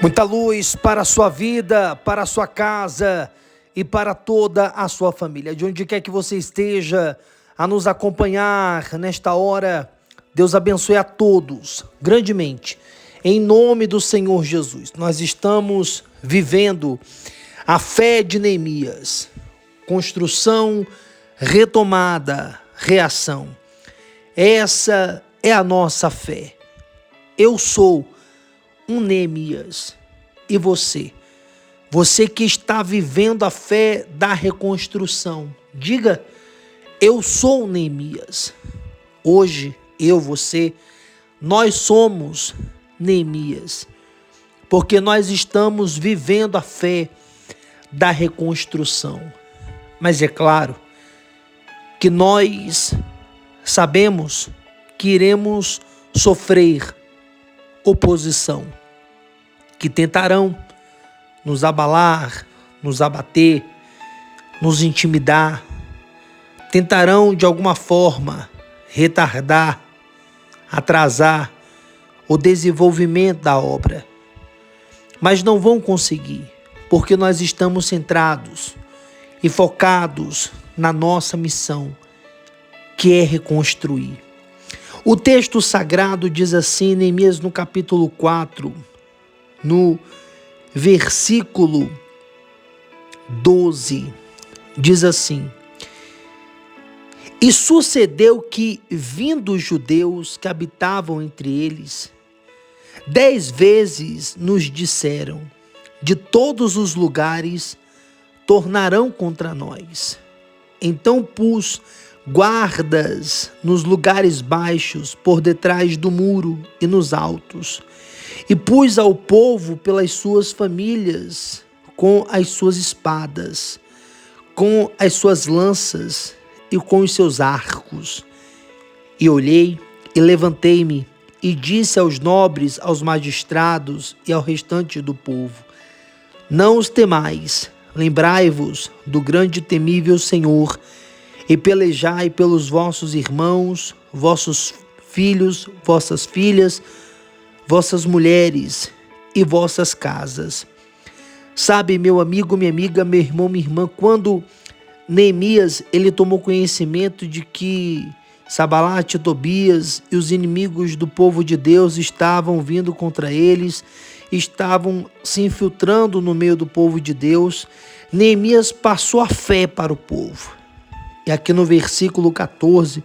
Muita luz para a sua vida, para a sua casa e para toda a sua família. De onde quer que você esteja a nos acompanhar nesta hora, Deus abençoe a todos grandemente. Em nome do Senhor Jesus, nós estamos vivendo a fé de Neemias. Construção, retomada, reação. Essa é a nossa fé. Eu sou um Neemias. E você? Você que está vivendo a fé da reconstrução. Diga, eu sou um Neemias. Hoje, você, nós somos Neemias. Porque nós estamos vivendo a fé da reconstrução. Mas é claro que nós sabemos que iremos sofrer oposição, que tentarão nos abalar, nos abater, nos intimidar, tentarão de alguma forma retardar, atrasar o desenvolvimento da obra. Mas não vão conseguir, porque nós estamos centrados e focados na nossa missão, que é reconstruir. O texto sagrado diz assim, Neemias no capítulo 4, no versículo 12, diz assim: E sucedeu que, vindo os judeus que habitavam entre eles, 10 vezes nos disseram, de todos os lugares tornarão contra nós. Então pus guardas nos lugares baixos, por detrás do muro e nos altos, e pus ao povo pelas suas famílias, com as suas espadas, com as suas lanças e com os seus arcos. E olhei e levantei-me e disse aos nobres, aos magistrados e ao restante do povo: Não os temais, lembrai-vos do grande e temível Senhor, e pelejai pelos vossos irmãos, vossos filhos, vossas filhas, vossas mulheres e vossas casas. Sabe, meu amigo, minha amiga, meu irmão, minha irmã, quando Neemias ele tomou conhecimento de que Sanbalate, Tobias e os inimigos do povo de Deus estavam vindo contra eles, estavam se infiltrando no meio do povo de Deus, Neemias passou a fé para o povo. E aqui no versículo 14,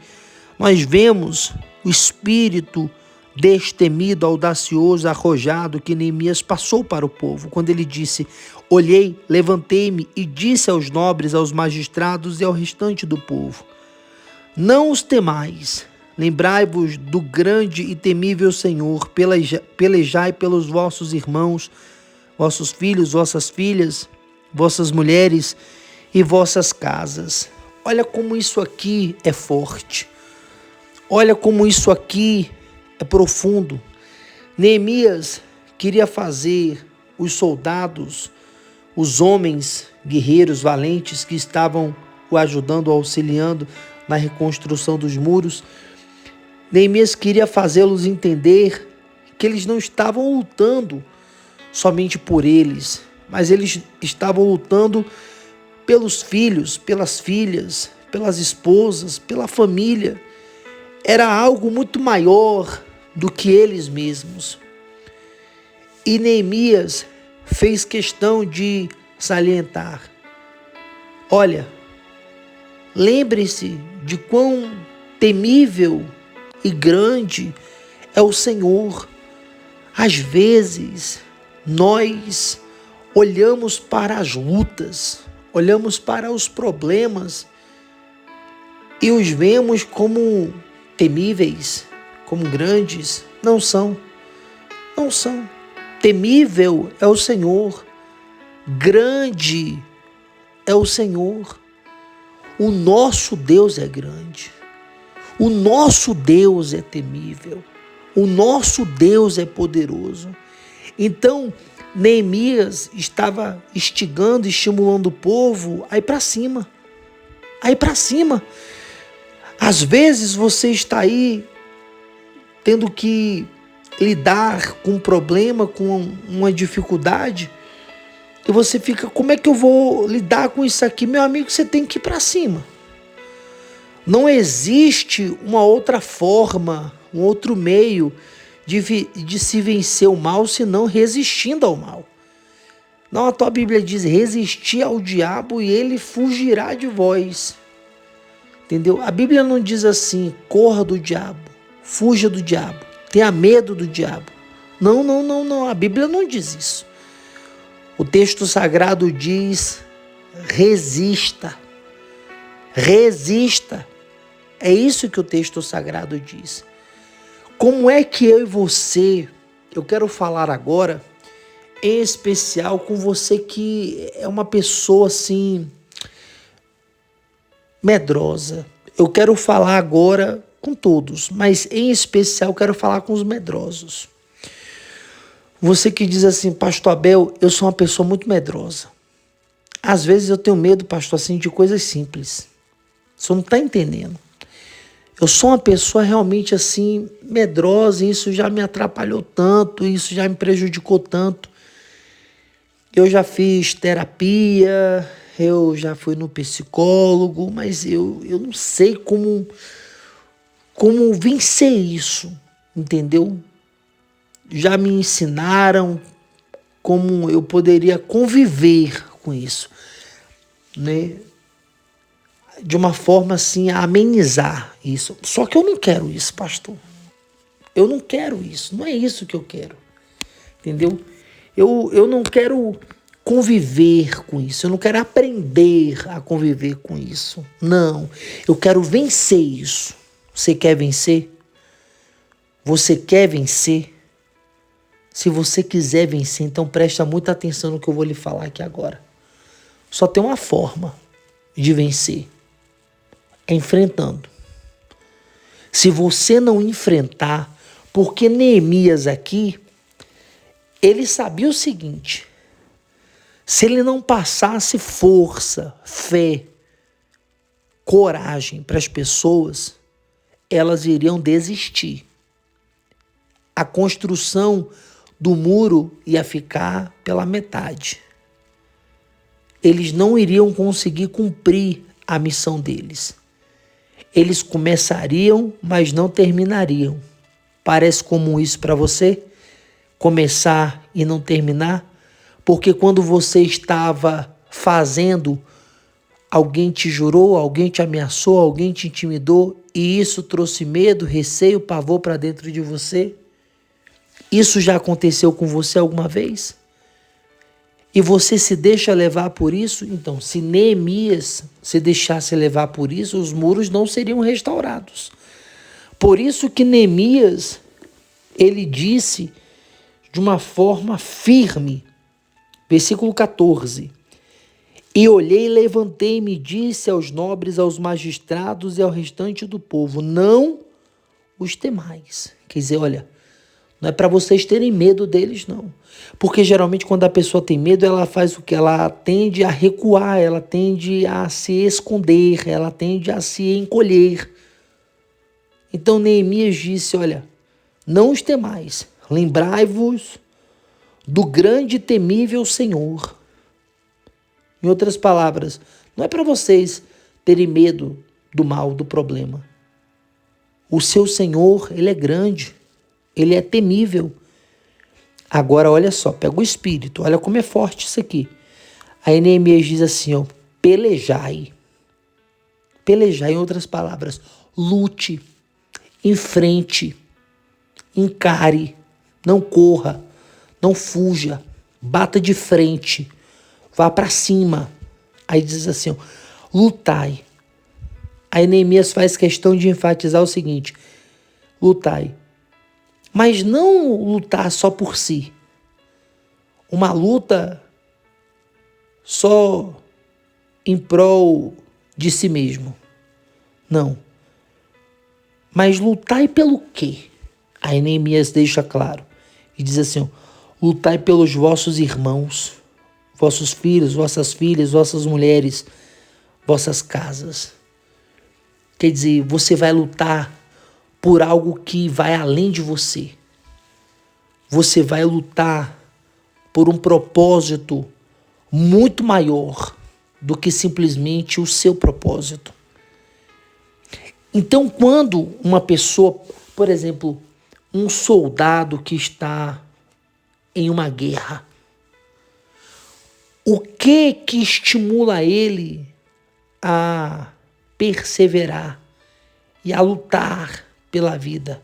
nós vemos o espírito destemido, audacioso, arrojado que Neemias passou para o povo, quando ele disse: Olhei, levantei-me e disse aos nobres, aos magistrados e ao restante do povo: Não os temais, lembrai-vos do grande e temível Senhor, pelejai pelos vossos irmãos, vossos filhos, vossas filhas, vossas mulheres e vossas casas. Olha como isso aqui é forte. Olha como isso aqui é profundo. Neemias queria fazer os soldados, os homens guerreiros valentes que estavam o ajudando, o auxiliando na reconstrução dos muros. Neemias queria fazê-los entender que eles não estavam lutando somente por eles, mas eles estavam lutando pelos filhos, pelas filhas, pelas esposas, pela família. Era algo muito maior do que eles mesmos. E Neemias fez questão de salientar: olha, lembre-se de quão temível e grande é o Senhor. Às vezes, nós olhamos para as lutas, olhamos para os problemas e os vemos como temíveis, como grandes. Não são. Não são. Temível é o Senhor. Grande é o Senhor. O nosso Deus é grande. O nosso Deus é temível. O nosso Deus é poderoso. Então, Neemias estava instigando, estimulando o povo a ir para cima. A ir para cima. Às vezes você está aí tendo que lidar com um problema, com uma dificuldade, e você fica, como é que eu vou lidar com isso aqui? Meu amigo, você tem que ir para cima. Não existe uma outra forma, um outro meio de se vencer o mal, senão resistindo ao mal. Não, a tua Bíblia diz, resistir ao diabo e ele fugirá de vós. Entendeu? A Bíblia não diz assim, corra do diabo, fuja do diabo, tenha medo do diabo. Não, não, não, não. A Bíblia não diz isso. O texto sagrado diz, resista. Resista. É isso que o texto sagrado diz. Como é que eu e você, eu quero falar agora, em especial com você que é uma pessoa assim, medrosa. Eu quero falar agora com todos, mas em especial quero falar com os medrosos. Você que diz assim, pastor Abel, eu sou uma pessoa muito medrosa. Às vezes eu tenho medo, pastor, assim, de coisas simples. Você não está entendendo. Eu sou uma pessoa realmente assim, medrosa, e isso já me atrapalhou tanto, isso já me prejudicou tanto. Eu já fiz terapia, eu já fui no psicólogo, mas eu não sei como vencer isso, entendeu? Já me ensinaram como eu poderia conviver com isso, né? De uma forma assim a amenizar isso. Só que eu não quero isso, pastor. Eu não quero isso, não é isso que eu quero, entendeu? Eu não quero conviver com isso, eu não quero aprender a conviver com isso. Não, eu quero vencer isso. Você quer vencer? Você quer vencer? Se você quiser vencer, então presta muita atenção no que eu vou lhe falar aqui agora. Só tem uma forma de vencer. É enfrentando. Se você não enfrentar, porque Neemias aqui, ele sabia o seguinte, se ele não passasse força, fé, coragem para as pessoas, elas iriam desistir. A construção do muro ia ficar pela metade. Eles não iriam conseguir cumprir a missão deles. Eles começariam, mas não terminariam. Parece comum isso para você? Começar e não terminar? Porque quando você estava fazendo, alguém te jurou, alguém te ameaçou, alguém te intimidou e isso trouxe medo, receio, pavor para dentro de você? Isso já aconteceu com você alguma vez? E você se deixa levar por isso? Então, se Neemias se deixasse levar por isso, os muros não seriam restaurados. Por isso que Neemias, ele disse de uma forma firme, versículo 14, e olhei, levantei-me e disse aos nobres, aos magistrados e ao restante do povo, não os temais. Quer dizer, olha, não é para vocês terem medo deles, não. Porque geralmente quando a pessoa tem medo, ela faz o que? Ela tende a recuar, ela tende a se esconder, ela tende a se encolher. Então Neemias disse, olha, não os temais, lembrai-vos do grande e temível Senhor. Em outras palavras, não é para vocês terem medo do mal, do problema. O seu Senhor, ele é grande, ele é temível. Agora, olha só, pega o espírito, olha como é forte isso aqui. Aí Neemias diz assim, ó, pelejai. Pelejai, em outras palavras, lute, enfrente, encare, não corra, não fuja, bata de frente, vá para cima. Aí diz assim, ó, lutai. Aí Neemias faz questão de enfatizar o seguinte, lutai. Mas não lutar só por si. Uma luta só em prol de si mesmo. Não. Mas lutai pelo quê? Aí Neemias deixa claro. E diz assim, ó, lutai pelos vossos irmãos, vossos filhos, vossas filhas, vossas mulheres, vossas casas. Quer dizer, você vai lutar por algo que vai além de você. você vai lutar por um propósito muito maior do que simplesmente o seu propósito. Então, quando uma pessoa, por exemplo, um soldado que está em uma guerra, o que estimula ele a perseverar e a lutar pela vida?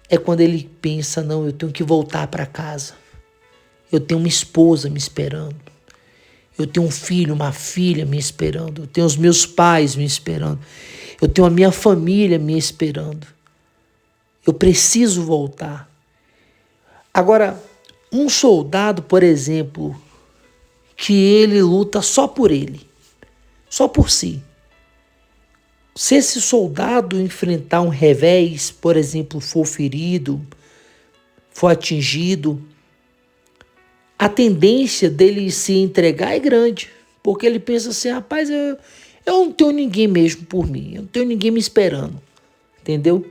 É quando ele pensa, não, eu tenho que voltar para casa. Eu tenho uma esposa me esperando. Eu tenho um filho, uma filha me esperando. Eu tenho os meus pais me esperando. Eu tenho a minha família me esperando. Eu preciso voltar. Agora, um soldado, por exemplo, que ele luta só por ele, só por si. Se esse soldado enfrentar um revés, por exemplo, for ferido, for atingido, a tendência dele se entregar é grande, porque ele pensa assim, rapaz, eu não tenho ninguém mesmo por mim, eu não tenho ninguém me esperando, entendeu?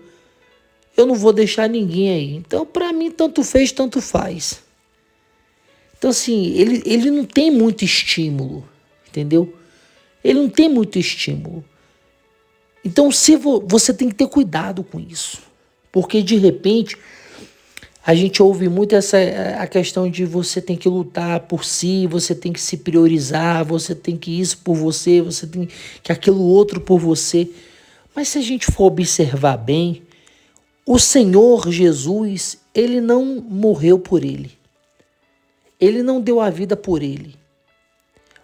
Eu não vou deixar ninguém aí. Então, para mim, tanto fez, tanto faz. Então, assim, ele não tem muito estímulo, entendeu? Ele não tem muito estímulo. Então, você tem que ter cuidado com isso. Porque, de repente, a gente ouve muito a questão de você tem que lutar por si, você tem que se priorizar, você tem que isso por você tem que aquilo outro por você. Mas se a gente for observar bem, o Senhor Jesus, ele não morreu por ele. Ele não deu a vida por ele.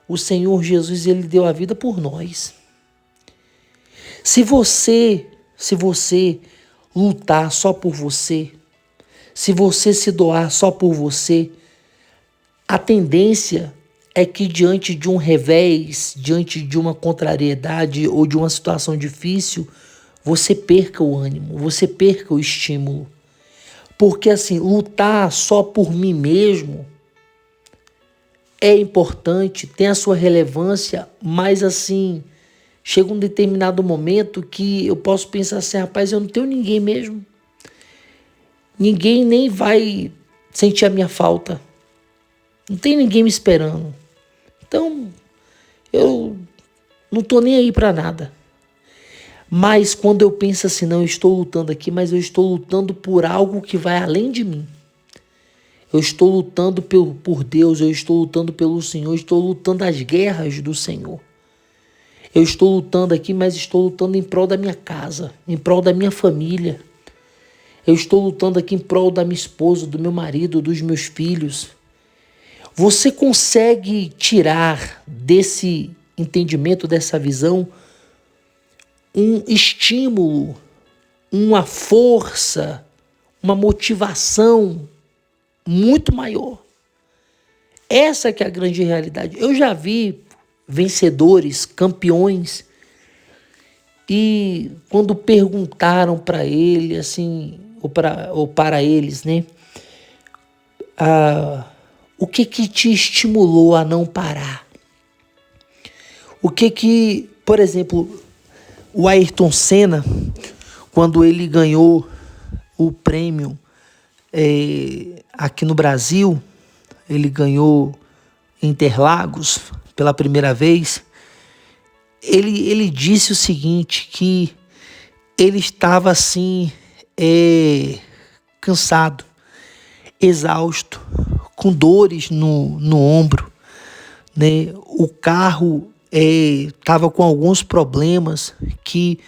O Senhor Jesus, ele deu a vida por nós. Se você lutar só por você, se você se doar só por você, a tendência é que diante de um revés, diante de uma contrariedade ou de uma situação difícil, você perca o ânimo, você perca o estímulo. Porque assim, lutar só por mim mesmo é importante, tem a sua relevância, mas assim, chega um determinado momento que eu posso pensar assim, rapaz, eu não tenho ninguém mesmo. Ninguém nem vai sentir a minha falta. Não tem ninguém me esperando. Então, eu não tô nem aí para nada. Mas quando eu penso assim, não, eu estou lutando aqui, mas eu estou lutando por algo que vai além de mim. Eu estou lutando por Deus, eu estou lutando pelo Senhor, eu estou lutando as guerras do Senhor. Eu estou lutando aqui, mas estou lutando em prol da minha casa, em prol da minha família. Eu estou lutando aqui em prol da minha esposa, do meu marido, dos meus filhos. Você consegue tirar desse entendimento, dessa visão, um estímulo, uma força, uma motivação muito maior. Essa que é a grande realidade. Eu já vi vencedores, campeões, e quando perguntaram para ele, assim, ou para eles, né, o que te estimulou a não parar? O que, por exemplo, o Ayrton Senna, quando ele ganhou o prêmio aqui no Brasil, ele ganhou em Interlagos pela primeira vez, ele disse o seguinte, que ele estava assim, cansado, exausto, com dores no ombro, né? O carro estava com alguns problemas que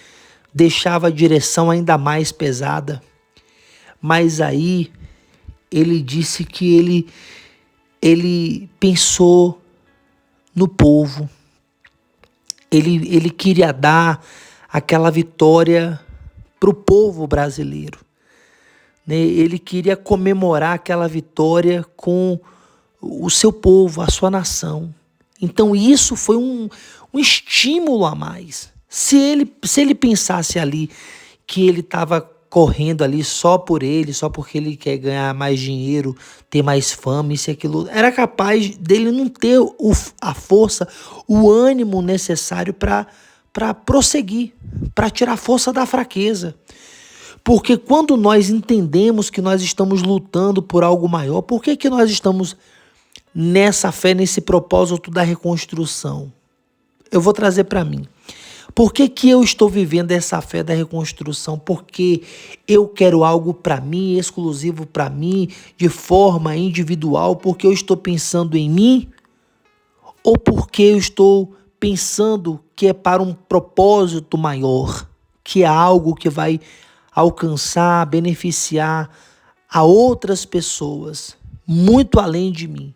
deixava a direção ainda mais pesada. Mas aí ele disse que ele pensou no povo. Ele queria dar aquela vitória para o povo brasileiro, né? Ele queria comemorar aquela vitória com o seu povo, a sua nação. Então isso foi um estímulo a mais. Se ele pensasse ali que ele estava correndo ali só por ele, só porque ele quer ganhar mais dinheiro, ter mais fama, isso e aquilo, era capaz dele não ter a força, o ânimo necessário para prosseguir, para tirar a força da fraqueza. Porque quando nós entendemos que nós estamos lutando por algo maior, por que que nós estamos nessa fé, nesse propósito da reconstrução? Eu vou trazer para mim. Por que que eu estou vivendo essa fé da reconstrução? Porque eu quero algo para mim, exclusivo para mim, de forma individual, porque eu estou pensando em mim? Ou porque eu estou pensando que é para um propósito maior, que é algo que vai alcançar, beneficiar a outras pessoas, muito além de mim?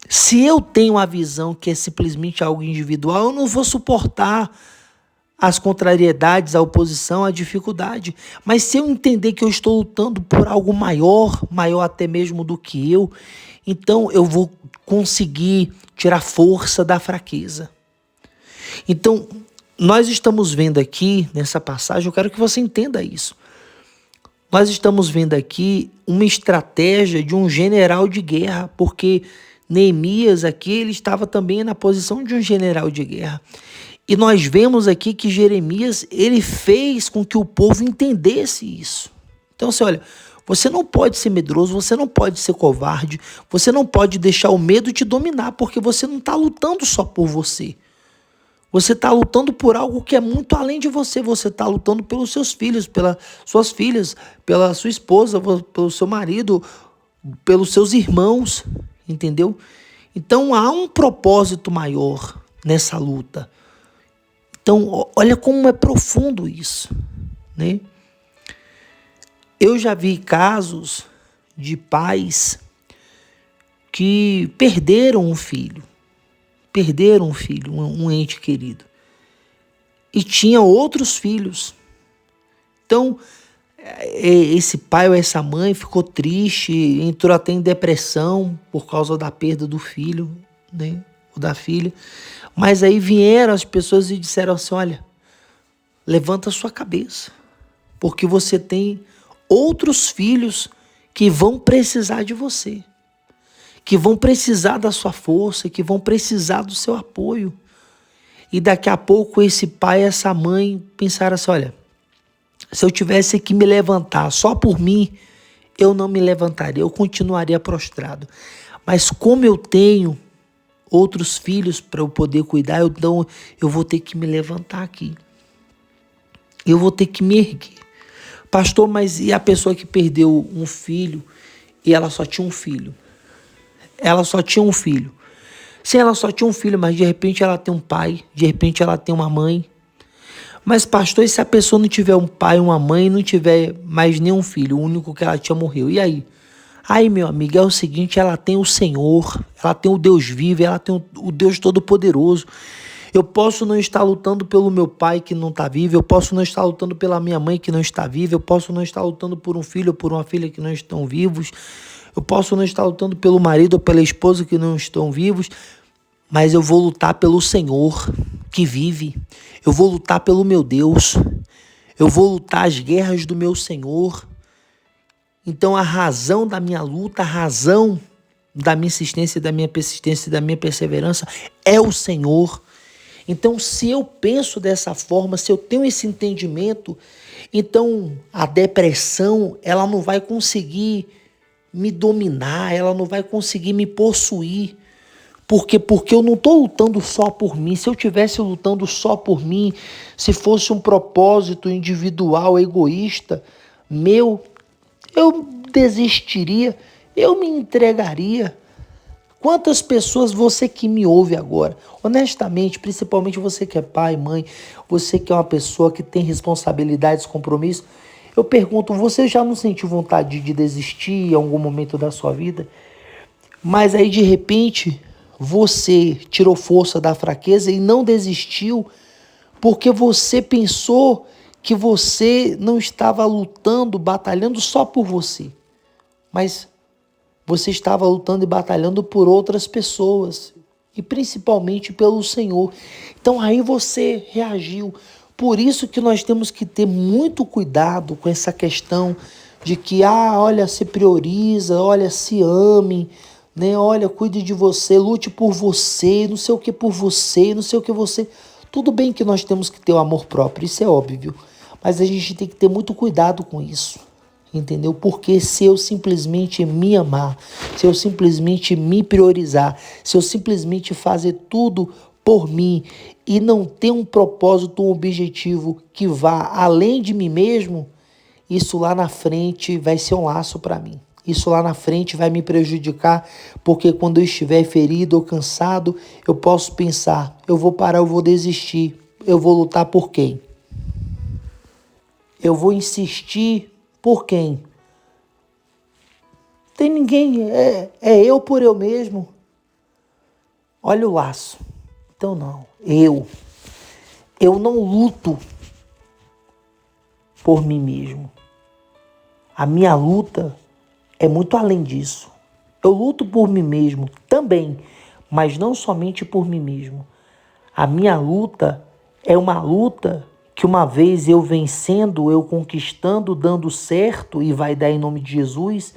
Se eu tenho a visão que é simplesmente algo individual, eu não vou suportar as contrariedades, a oposição, a dificuldade. Mas se eu entender que eu estou lutando por algo maior, maior até mesmo do que eu, então eu vou conseguir tirar força da fraqueza. Então, nós estamos vendo aqui, nessa passagem, eu quero que você entenda isso. Nós estamos vendo aqui uma estratégia de um general de guerra, porque Neemias aqui, ele estava também na posição de um general de guerra. E nós vemos aqui que Jeremias, ele fez com que o povo entendesse isso. Então, assim, olha, você não pode ser medroso, você não pode ser covarde, você não pode deixar o medo te dominar, porque você não está lutando só por você. Você está lutando por algo que é muito além de você. Você está lutando pelos seus filhos, pelas suas filhas, pela sua esposa, pelo seu marido, pelos seus irmãos. Entendeu? Então há um propósito maior nessa luta. Então olha como é profundo isso, né? Eu já vi casos de pais que perderam um filho, um ente querido, e tinha outros filhos. Então esse pai ou essa mãe ficou triste, entrou até em depressão por causa da perda do filho, né, ou da filha. Mas aí vieram as pessoas e disseram assim: olha, levanta a sua cabeça, porque você tem outros filhos que vão precisar de você, que vão precisar da sua força, que vão precisar do seu apoio. E daqui a pouco esse pai e essa mãe pensaram assim: olha, se eu tivesse que me levantar só por mim, eu não me levantaria, eu continuaria prostrado. Mas como eu tenho outros filhos para eu poder cuidar, então eu vou ter que me levantar aqui. Eu vou ter que me erguer. Pastor, mas e a pessoa que perdeu um filho e ela só tinha um filho? Ela só tinha um filho. Sim, ela só tinha um filho, mas de repente ela tem um pai, de repente ela tem uma mãe. Mas pastor, e se a pessoa não tiver um pai, uma mãe, não tiver mais nenhum filho, o único que ela tinha morreu, e aí? Aí, meu amigo, é o seguinte, ela tem o Senhor, ela tem o Deus vivo, ela tem o Deus Todo-Poderoso. Eu posso não estar lutando pelo meu pai que não está vivo, eu posso não estar lutando pela minha mãe que não está viva, eu posso não estar lutando por um filho ou por uma filha que não estão vivos, eu posso não estar lutando pelo marido ou pela esposa que não estão vivos, mas eu vou lutar pelo Senhor que vive. Eu vou lutar pelo meu Deus. Eu vou lutar as guerras do meu Senhor. Então a razão da minha luta, a razão da minha insistência, da minha persistência, da minha perseverança é o Senhor. Então se eu penso dessa forma, se eu tenho esse entendimento, então a depressão, ela não vai conseguir me dominar, ela não vai conseguir me possuir. Porque eu não estou lutando só por mim. Se eu estivesse lutando só por mim, se fosse um propósito individual, egoísta, meu, eu desistiria, eu me entregaria. Quantas pessoas, você que me ouve agora, honestamente, principalmente você que é pai, mãe, você que é uma pessoa que tem responsabilidades, compromissos, eu pergunto, você já não sentiu vontade de desistir em algum momento da sua vida? Mas aí de repente você tirou força da fraqueza e não desistiu porque você pensou que você não estava lutando, batalhando só por você, mas você estava lutando e batalhando por outras pessoas e principalmente pelo Senhor. Então aí você reagiu. Por isso que nós temos que ter muito cuidado com essa questão de que, olha, se prioriza, olha, se ame, né? Olha, cuide de você, lute por você, não sei o que você. Tudo bem que nós temos que ter o amor próprio, isso é óbvio. Mas a gente tem que ter muito cuidado com isso, entendeu? Porque se eu simplesmente me amar, se eu simplesmente me priorizar, se eu simplesmente fazer tudo por mim e não ter um propósito, um objetivo que vá além de mim mesmo, isso lá na frente vai ser um laço para mim. Isso lá na frente vai me prejudicar, porque quando eu estiver ferido ou cansado, eu posso pensar, eu vou parar, eu vou desistir, eu vou lutar por quem? Eu vou insistir por quem? Tem ninguém, é eu por eu mesmo. Olha o laço. Então não, eu não luto por mim mesmo. A minha luta é muito além disso. Eu luto por mim mesmo também, mas não somente por mim mesmo. A minha luta é uma luta que uma vez eu vencendo, eu conquistando, dando certo, e vai dar em nome de Jesus,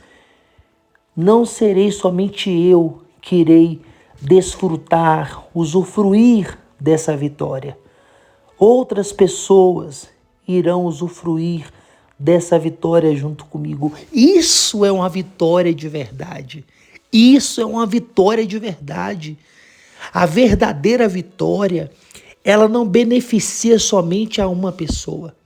não serei somente eu que irei desfrutar, usufruir dessa vitória. Outras pessoas irão usufruir dessa vitória junto comigo. Isso é uma vitória de verdade. Isso é uma vitória de verdade. A verdadeira vitória, ela não beneficia somente a uma pessoa.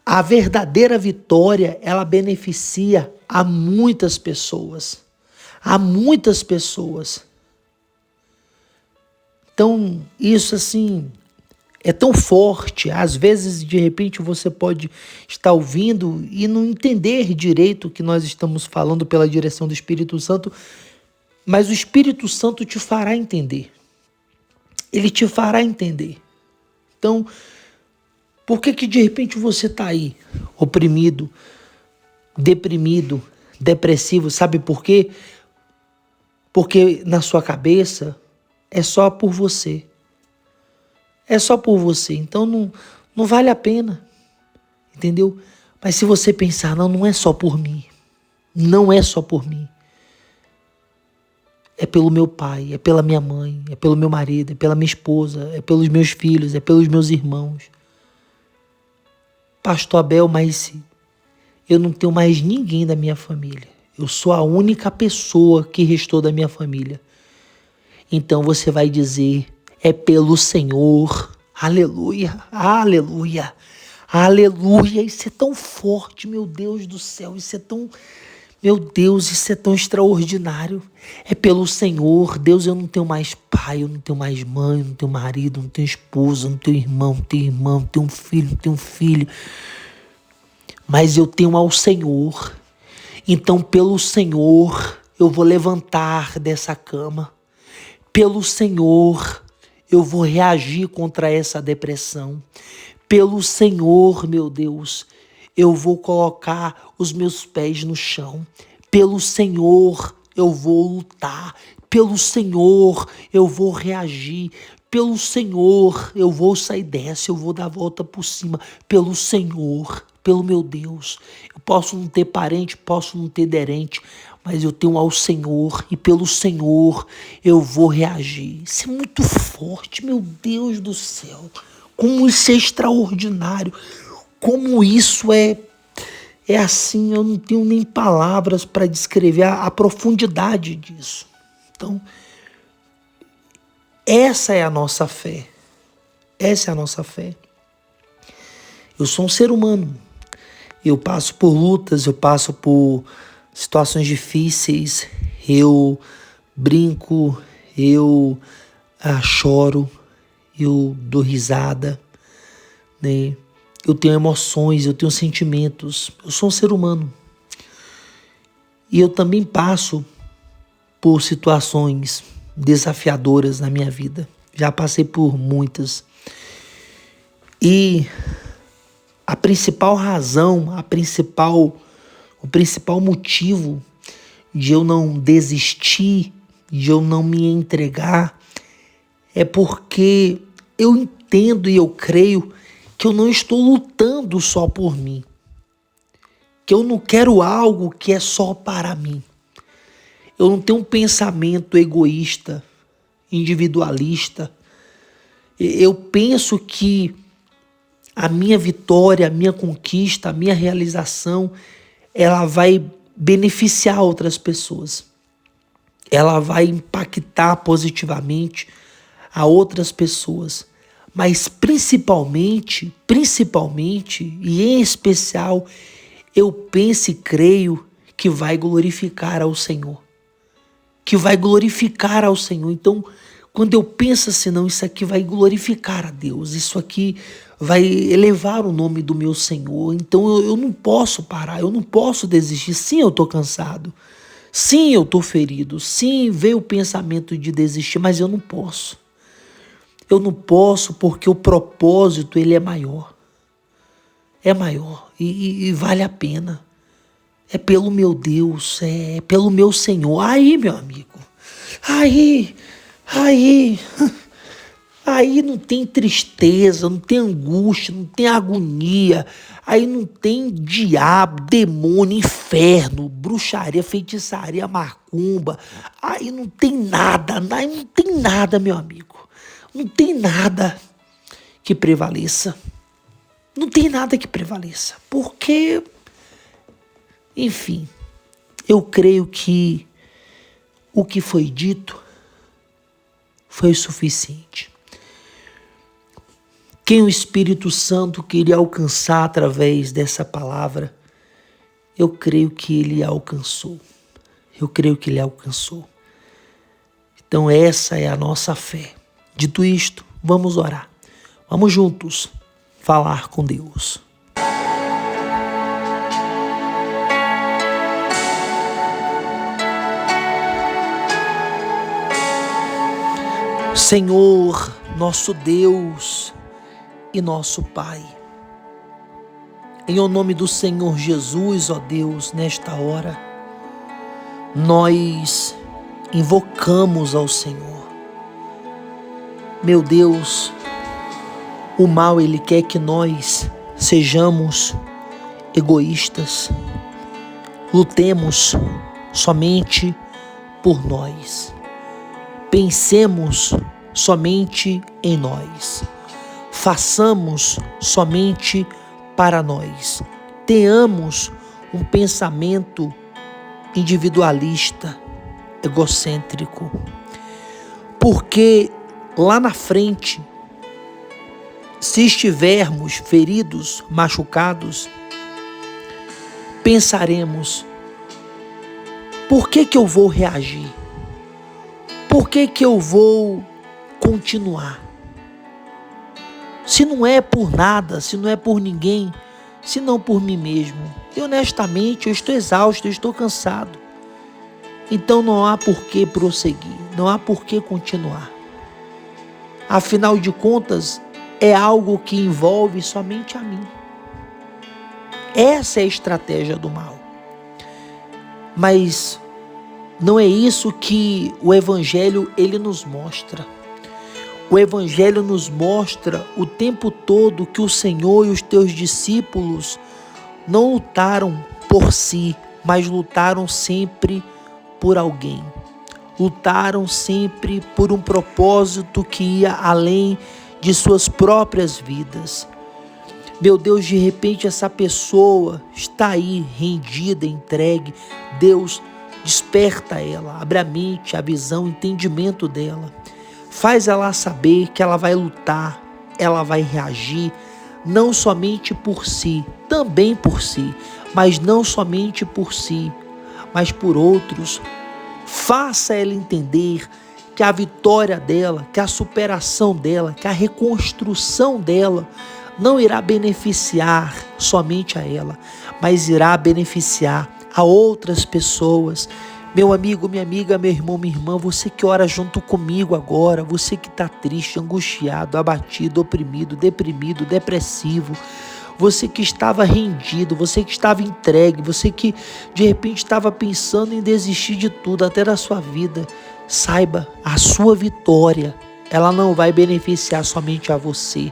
A verdadeira vitória, ela beneficia a muitas pessoas. A muitas pessoas. Então, isso assim é tão forte. Às vezes, de repente, você pode estar ouvindo e não entender direito o que nós estamos falando pela direção do Espírito Santo, mas o Espírito Santo te fará entender. Ele te fará entender. Então, por que de repente você está aí, oprimido, deprimido, depressivo? Sabe por quê? Porque na sua cabeça é só por você. É só por você. Então não vale a pena. Entendeu? Mas se você pensar, não é só por mim. Não é só por mim. É pelo meu pai, é pela minha mãe, é pelo meu marido, é pela minha esposa, é pelos meus filhos, é pelos meus irmãos. Pastor Abel, mas eu não tenho mais ninguém da minha família. Eu sou a única pessoa que restou da minha família. Então você vai dizer, é pelo Senhor. Aleluia, aleluia, aleluia. Isso é tão forte, meu Deus do céu. Isso é tão... Meu Deus, isso é tão extraordinário. É pelo Senhor. Deus, eu não tenho mais pai, eu não tenho mais mãe, eu não tenho marido, eu não tenho esposa, eu não tenho irmão, não tenho irmã, não tenho filho, não tenho filho. Mas eu tenho ao Senhor. Então, pelo Senhor, eu vou levantar dessa cama. Pelo Senhor, eu vou reagir contra essa depressão. Pelo Senhor, meu Deus, eu vou colocar os meus pés no chão. Pelo Senhor, eu vou lutar. Pelo Senhor, eu vou reagir. Pelo Senhor, eu vou sair dessa, eu vou dar a volta por cima. Pelo Senhor, pelo meu Deus. Eu posso não ter parente, posso não ter aderente, mas eu tenho ao Senhor e pelo Senhor eu vou reagir. Isso é muito forte, meu Deus do céu. Como isso é extraordinário. Como isso é assim, eu não tenho nem palavras para descrever a profundidade disso. Então, essa é a nossa fé. Essa é a nossa fé. Eu sou um ser humano. Eu passo por lutas, eu passo por situações difíceis. Eu brinco, eu choro, eu dou risada, né? Eu tenho emoções, eu tenho sentimentos. Eu sou um ser humano. E eu também passo por situações desafiadoras na minha vida. Já passei por muitas. E a principal razão, o principal motivo de eu não desistir, de eu não me entregar, é porque eu entendo e eu creio que eu não estou lutando só por mim. Que eu não quero algo que é só para mim. Eu não tenho um pensamento egoísta, individualista. Eu penso que a minha vitória, a minha conquista, a minha realização, ela vai beneficiar outras pessoas. Ela vai impactar positivamente a outras pessoas. Mas principalmente e em especial, eu penso e creio que vai glorificar ao Senhor. Que vai glorificar ao Senhor. Então, quando eu penso assim, não, isso aqui vai glorificar a Deus, isso aqui vai elevar o nome do meu Senhor. Então eu não posso parar, eu não posso desistir. Sim, eu estou cansado. Sim, eu estou ferido. Sim, veio o pensamento de desistir, mas eu não posso. Eu não posso porque o propósito ele é maior. É maior e vale a pena. É pelo meu Deus, é pelo meu Senhor. Aí, meu amigo, aí não tem tristeza, não tem angústia, não tem agonia. Aí não tem diabo, demônio, inferno, bruxaria, feitiçaria, macumba. Aí não tem nada, meu amigo. Não tem nada que prevaleça. Não tem nada que prevaleça. Porque, enfim, eu creio que o que foi dito foi suficiente. Quem o Espírito Santo queria alcançar através dessa palavra, eu creio que ele alcançou. Eu creio que ele alcançou. Então essa é a nossa fé. Dito isto, vamos orar. Vamos juntos falar com Deus. Senhor, nosso Deus e nosso Pai, em o nome do Senhor Jesus, ó Deus, nesta hora, nós invocamos ao Senhor. Meu Deus, o mal ele quer que nós sejamos egoístas, lutemos somente por nós. Pensemos somente em nós. Façamos somente para nós. Tenhamos um pensamento individualista, egocêntrico. Porque lá na frente, se estivermos feridos, machucados, pensaremos: por que eu vou reagir? Por que eu vou continuar? Se não é por nada, se não é por ninguém, se não por mim mesmo. E honestamente, eu estou exausto, eu estou cansado. Então não há por que prosseguir, não há por que continuar. Afinal de contas, é algo que envolve somente a mim. Essa é a estratégia do mal. Mas não é isso que o Evangelho ele nos mostra. O Evangelho nos mostra o tempo todo que o Senhor e os teus discípulos não lutaram por si, mas lutaram sempre por alguém. Lutaram sempre por um propósito que ia além de suas próprias vidas. Meu Deus, de repente essa pessoa está aí rendida, entregue. Deus, desperta ela, abre a mente, a visão, o entendimento dela. Faz ela saber que ela vai lutar, ela vai reagir, não somente por si, também por si, mas não somente por si, mas por outros. Faça ela entender que a vitória dela, que a superação dela, que a reconstrução dela não irá beneficiar somente a ela, mas irá beneficiar a outras pessoas. Meu amigo, minha amiga, meu irmão, minha irmã, você que ora junto comigo agora, você que está triste, angustiado, abatido, oprimido, deprimido, depressivo, você que estava rendido, você que estava entregue, você que de repente estava pensando em desistir de tudo, até da sua vida, saiba, a sua vitória, ela não vai beneficiar somente a você,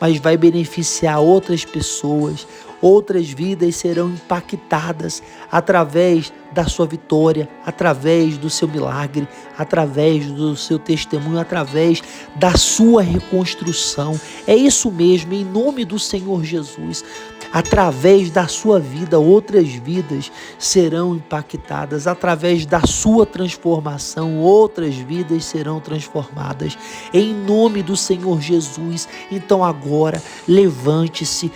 mas vai beneficiar outras pessoas. outras vidas serão impactadas através da sua vitória, através do seu milagre, através do seu testemunho, através da sua reconstrução. É isso mesmo, em nome do Senhor Jesus. Através da sua vida, outras vidas serão impactadas. Através da sua transformação, outras vidas serão transformadas. Em nome do Senhor Jesus. Então agora, levante-se,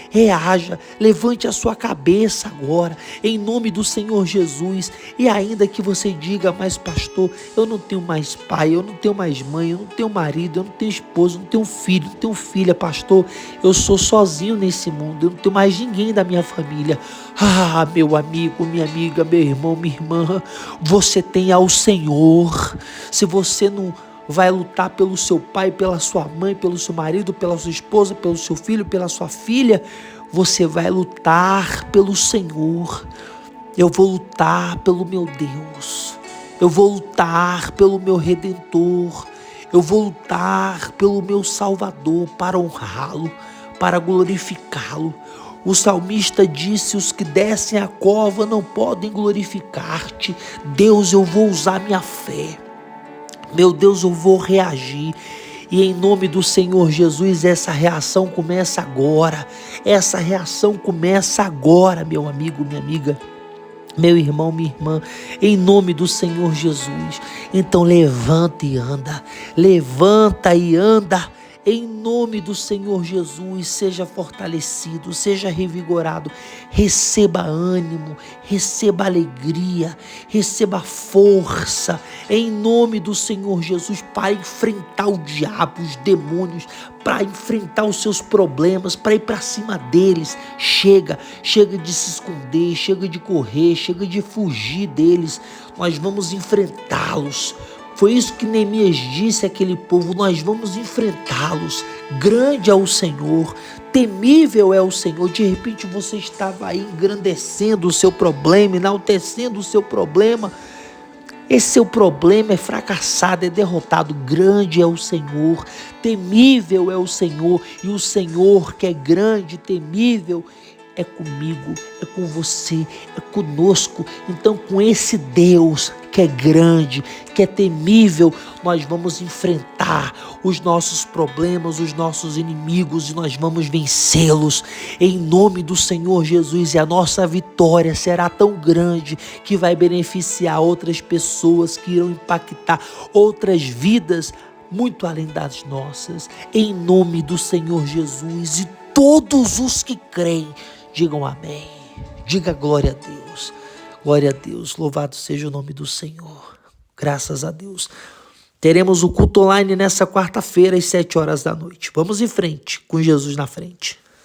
reaja, levante a sua cabeça agora, em nome do Senhor Jesus. E ainda que você diga, mas pastor, eu não tenho mais pai, eu não tenho mais mãe, eu não tenho marido, eu não tenho esposo, eu não tenho filho, não tenho filha, pastor, eu sou sozinho nesse mundo, eu não tenho mais ninguém da minha família. Ah, meu amigo, minha amiga, meu irmão, minha irmã, você tem ao Senhor. Se você não vai lutar pelo seu pai, pela sua mãe, pelo seu marido, pela sua esposa, pelo seu filho, pela sua filha, você vai lutar pelo Senhor. Eu vou lutar pelo meu Deus. Eu vou lutar pelo meu Redentor. Eu vou lutar pelo meu Salvador para honrá-lo, para glorificá-lo. O salmista disse: os que descem a cova não podem glorificar-te. Deus, eu vou usar minha fé. Meu Deus, eu vou reagir. E em nome do Senhor Jesus, essa reação começa agora. Essa reação começa agora, meu amigo, minha amiga, meu irmão, minha irmã, em nome do Senhor Jesus. Então levanta e anda, levanta e anda. Em nome do Senhor Jesus, seja fortalecido, seja revigorado, receba ânimo, receba alegria, receba força, em nome do Senhor Jesus, para enfrentar o diabo, os demônios, para enfrentar os seus problemas, para ir para cima deles. Chega de se esconder, chega de correr, chega de fugir deles. Nós vamos enfrentá-los. Foi isso que Neemias disse àquele povo: nós vamos enfrentá-los. Grande é o Senhor, temível é o Senhor. De repente você estava aí engrandecendo o seu problema, enaltecendo o seu problema. Esse seu problema é fracassado, é derrotado. Grande é o Senhor, temível é o Senhor. E o Senhor que é grande, temível, é comigo, é com você, é conosco. Então, com esse Deus que é grande, que é temível, nós vamos enfrentar os nossos problemas, os nossos inimigos, e nós vamos vencê-los em nome do Senhor Jesus. E a nossa vitória será tão grande que vai beneficiar outras pessoas, que irão impactar outras vidas muito além das nossas, em nome do Senhor Jesus. E todos os que creem digam amém. Diga glória a Deus. Glória a Deus. Louvado seja o nome do Senhor. Graças a Deus. Teremos o culto online nessa quarta-feira às 7 horas da noite. Vamos em frente, com Jesus na frente.